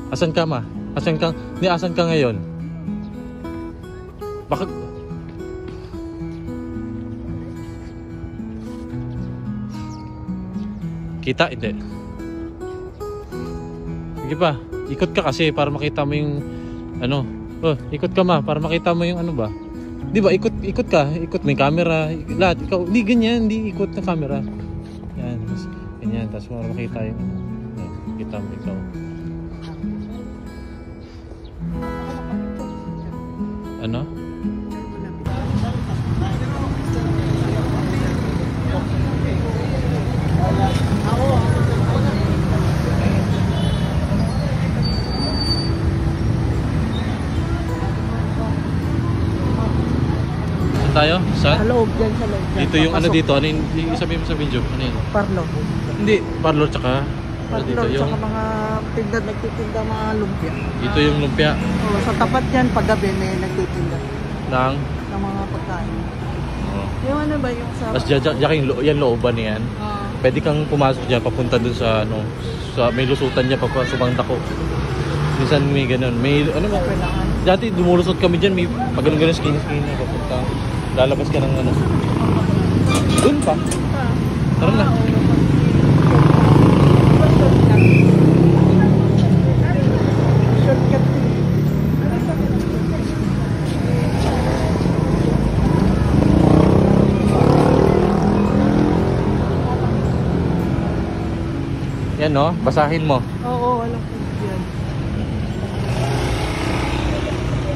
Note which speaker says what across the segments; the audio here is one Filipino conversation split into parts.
Speaker 1: Asan ka, ma? Asan ka? Asan ka ngayon? Bakit? Kita? Hindi. Sige pa. Ikot ka kasi para makita mo yung ano. Oh, ikot ka, ma, para makita mo yung ano ba. Di ba? Ikot ka. Ikot may camera. Lahat. Ikaw, hindi ganyan. Hindi ikot na camera. Yan. Ganyan. Tapos para makita yung ano. Yan. Kita mo ikaw. Ano? Tayo? Saan?
Speaker 2: Sa loob dyan, sa loob dyan.
Speaker 1: Dito yung ano dito, ano yung sabihin mo sa video? Ano yun?
Speaker 2: Parlo.
Speaker 1: Hindi, parlor tsaka
Speaker 2: Parlo,
Speaker 1: dito yung
Speaker 2: tsaka mga tinda, nagtitinda mga lumpia.
Speaker 1: dito yung lumpia
Speaker 2: Oo, sa tapat yan, paggabi may nagtitinda
Speaker 1: ng
Speaker 2: ng mga pagkain.
Speaker 1: oh.
Speaker 2: Yung ano ba yung sa...
Speaker 1: Tapos yan looban niyan. Pwede kang pumasok diyan papunta dun sa ano, sa may lusutan niya papasok ang dako. Minsan may ganun. May ano ba? Dati dumulusot kami diyan, may pagano'n skin na papunta. Lalabas ka ng ano. Doon pa. Tara na.
Speaker 2: Shortcut.
Speaker 1: Yan no, basahin mo.
Speaker 2: Oo, alam ko yan.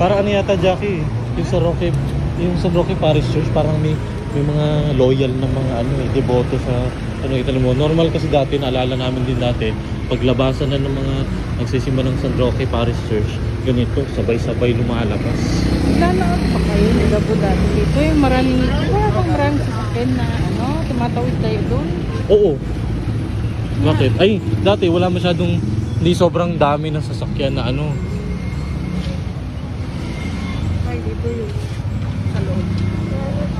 Speaker 1: Para ano yata, Jackie? Yung sa Roque Parish Church, parang may mga loyal na mga ano deboto sa ano mo. Normal kasi dati, naalala namin din dati, paglabasan na ng mga nagsisimba ng San Roque Parish Church, ganito, sabay-sabay lumalabas.
Speaker 2: Lalaot pa kayo, nagabo dati dito. Yung maraming sasakyan na ano, tumatawid tayo doon.
Speaker 1: Oo. Bakit? Ay, dati wala masyadong, hindi sobrang dami ng sasakyan na ano.
Speaker 2: Ay, dito yung sa loob.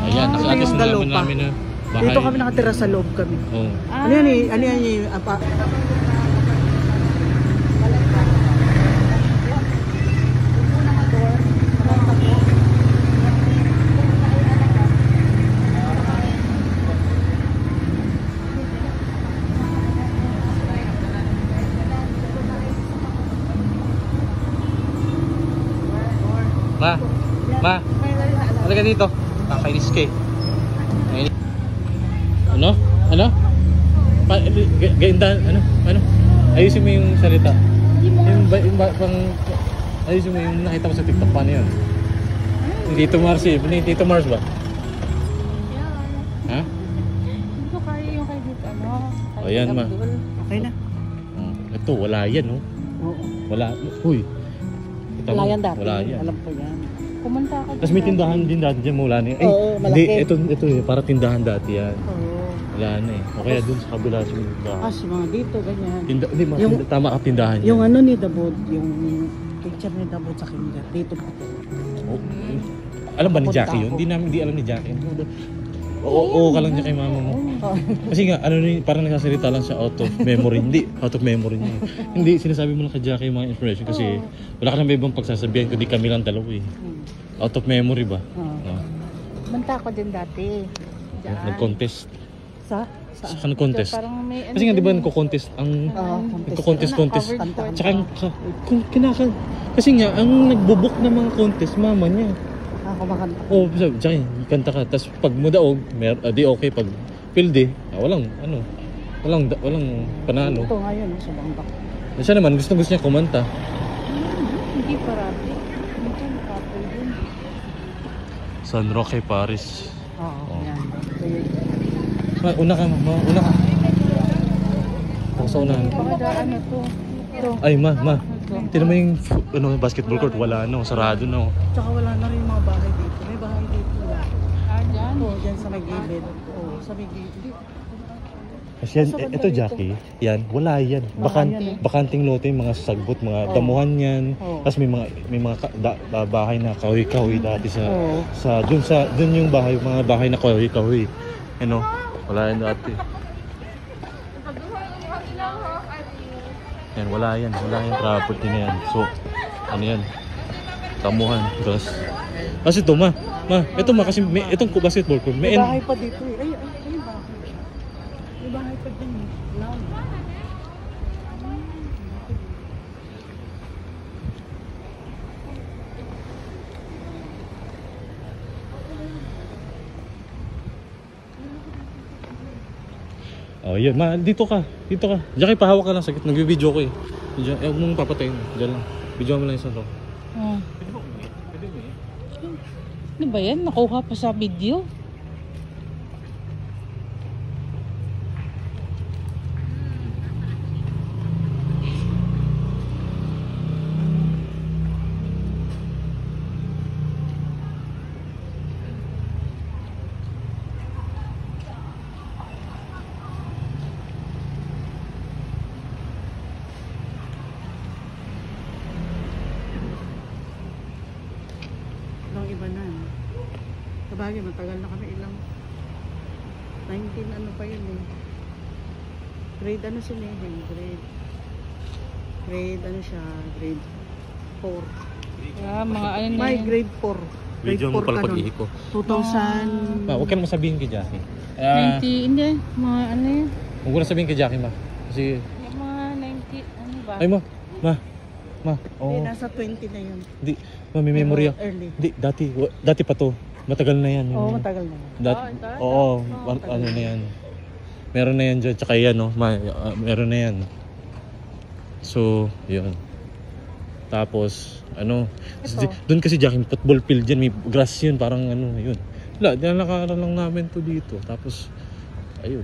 Speaker 1: Ayan, at least nalaman namin na bahay.
Speaker 2: Dito kami nakatira sa loob kami.
Speaker 1: Oo.
Speaker 2: Ano yan eh? Ano yan yung apa?
Speaker 1: Ma, halika dito. Kakainis ka eh. Ano? Ano? Gainda, ano? Ayusin mo yung salita. Ayusin mo yung nakita mo sa TikTok. Paano yun? Tito Mars eh. Tito Mars ba? Ha?
Speaker 2: Dito kayo yung kay dito, ano?
Speaker 1: Ayan, ma.
Speaker 2: Okay na.
Speaker 1: Ito, wala yan, oh.
Speaker 2: Oo.
Speaker 1: Wala. Huy.
Speaker 2: Wala yan dati.
Speaker 1: Wala yan.
Speaker 2: Alam ko yan. Pumunta ako.
Speaker 1: Tapos may tindahan din dati dyan, mula na. Ay,
Speaker 2: oo, malaki.
Speaker 1: Hindi, ito para tindahan dati yan.
Speaker 2: Oo.
Speaker 1: Wala na eh. O kaya dun sa kabila sa tindahan.
Speaker 2: Si mga dito, ganyan.
Speaker 1: Hindi, tama ka tindahan yan.
Speaker 2: Yung ano ni Dabod, yung picture ni Dabod sa kinder, dito pa po.
Speaker 1: Oh. Alam ba ni Jackie yun? Hindi alam ni Jackie. Oo ka lang niya kay mama mo. Kasi nga, parang nagsasalita lang siya out of memory. Hindi, out of memory niya. Hindi, sinasabi mo lang kay Jackie yung mga information kasi wala ka nang ibang pagsasabihan kundi kami lang dalawa eh. Out of memory ba?
Speaker 2: Manta ko din dati.
Speaker 1: Nag-contest.
Speaker 2: Sa?
Speaker 1: Nag-contest. Kasi nga di ba nagko-contest ang nagko-contest. Tsaka kasi nga ang nagbubuk ng mga contest mama niya.
Speaker 2: Ako makanta.
Speaker 1: Oo, sabi, kanta ka. Tapos pag mo daw, di okay. Pag field eh, walang panalo.
Speaker 2: Ito ngayon, sa bangka.
Speaker 1: Siya naman, gusto niya kumanta.
Speaker 2: Hindi parati. Ito, nakapay din.
Speaker 1: San Roque Paris.
Speaker 2: Oo, yan.
Speaker 1: Una ka. Ako sa unahan.
Speaker 2: Pakadaan na to. Ito.
Speaker 1: Ay, ma. Tignan mo yung basketball court, wala na, sarado na.
Speaker 2: Tsaka wala na rin yung mga bahay dito. May bahay dito. Dyan? Oo, dyan sa may gilid. Oo, sa may gilid.
Speaker 1: Kasi yan, ito Jackie, yan, wala yan. Bakanting lote, mga sagbot, mga damuhan yan. Tapos may mga bahay na kahoy-kahoy dati dun yung bahay, mga bahay na kahoy-kahoy. Wala yan dati. Yan, wala yan property na yan. So, ano yan? Tamuhan, grass. Kasi ito ito kasi itong basketball court.
Speaker 2: May bahay pa dito eh. Ay, bahay. May bahay pa din eh. Now.
Speaker 1: Oh, yun. Dito ka. Diyan kayo pahawak ka lang sakit. Nag-video ko eh. Diyan, huwag mong papatayin. Diyan lang. Video mo lang isang to.
Speaker 2: Oh.
Speaker 1: Pwede ba umuwi?
Speaker 2: Ano ba yan? Nakuha pa sa video? Ilang iba na. Sabagay, matagal na kami ilang 19 ano pa yun eh. Grade ano si Nehen? Grade ano siya? Grade 4. Mga ano na
Speaker 3: May grade 4.
Speaker 1: Video mo pala pag-ihi ko.
Speaker 3: 2000.
Speaker 1: Huwag ka naman sabihin kay Jackie.
Speaker 2: 90, hindi. Mga ano yun?
Speaker 1: Huwag ko na sabihin kay Jackie, ma. Kasi,
Speaker 2: Yung mga 90, ano ba?
Speaker 1: ay ma.
Speaker 3: Hindi,
Speaker 1: Oo.
Speaker 3: nasa 20 na yun.
Speaker 1: Hindi, may memory ako.
Speaker 3: Early.
Speaker 1: Hindi, dati pa to. Matagal na yan.
Speaker 3: Oo, matagal na.
Speaker 2: Ito?
Speaker 1: Oo,
Speaker 3: matagal
Speaker 1: ano na yan. Meron na yan dyan, tsaka yan, no? Meron na yan. So, yun. Tapos, ano,
Speaker 3: Ito.
Speaker 1: doon kasi Jackie, football field dyan, may grass yun, parang ano, yun. Wala, dinalakaran lang namin to dito. Tapos, ayun.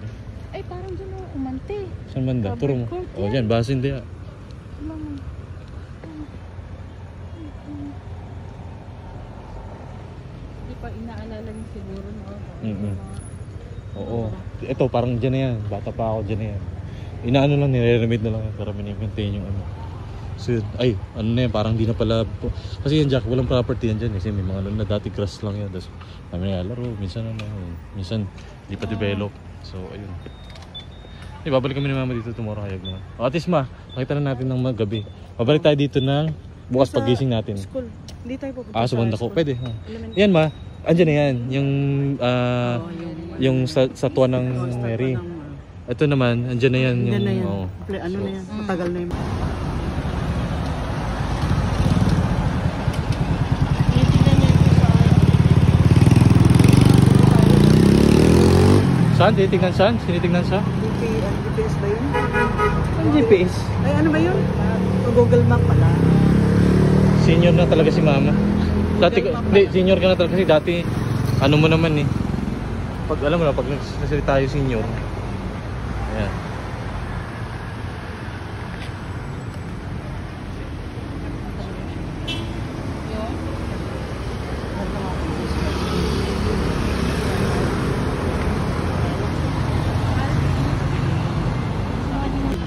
Speaker 2: Ay, parang dyan ako umante.
Speaker 1: Saan banda?
Speaker 2: Public
Speaker 1: Turo mo.
Speaker 2: court
Speaker 1: O,
Speaker 2: yan.
Speaker 1: dyan, basin diya.
Speaker 2: Hindi pa inaalala niyo siguro, no?
Speaker 1: Mm-mm. Oo. Ito, parang dyan na yan. Bata pa ako dyan na yan. Inaano lang, nire-remade na lang yan para mini-maintain yung ano. So, ay, ano na yan, parang di na pala. Kasi yan, Jack, walang property yan dyan. Kasi may mga ano na dati grass lang yan. Tapos, kami naglalaro. Minsan ano, minsan di pa develop. So, ayun. Babalik kami ni Mama dito tomorrow, hayag naman. O, at least makita na natin ng magabi. Babalik tayo dito ng bukas
Speaker 3: Sa
Speaker 1: pagising natin.
Speaker 3: School. Hindi tayo pupunta
Speaker 1: Sumanda ko.
Speaker 3: school.
Speaker 1: Pwede.
Speaker 3: Elementary.
Speaker 1: Yan ma, andyan na yan. Yung,
Speaker 3: Oo,
Speaker 1: yung satwa ng
Speaker 3: start
Speaker 1: Mary.
Speaker 3: pa ng,
Speaker 1: Ito naman, andyan na yan.
Speaker 3: Andyan na yan.
Speaker 1: Oo.
Speaker 3: Ano na yan? Matagal na yun.
Speaker 1: Saan? Tinitignan saan? Sinitignan sa?
Speaker 3: GPS ba yun?
Speaker 1: Ang GPS.
Speaker 3: Ay, ano ba yun? Google Map pala.
Speaker 1: Senior na talaga si Mama. Dati, hindi, senior ka na talaga kasi dati, ano mo naman eh. Pag alam mo na, pag nagsasalita tayo senior. Ayan.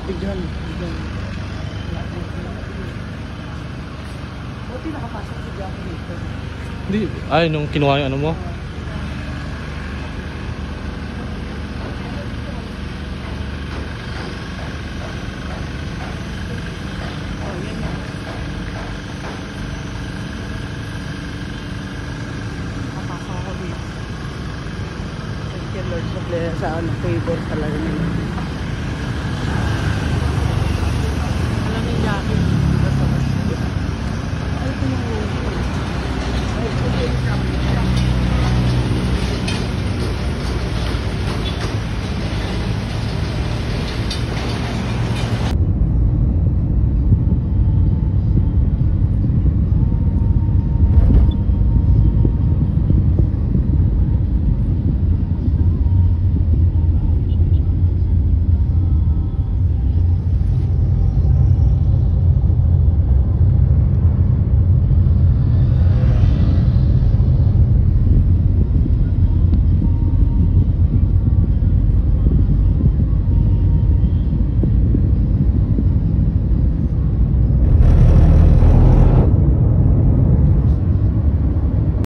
Speaker 3: Bigyan. Buti nakapasok si Jackie dito.
Speaker 1: Hindi, ay, nung kinuha yung ano mo.
Speaker 3: Nakapasok ako dito. Thank you Lord sa favor talaga nila.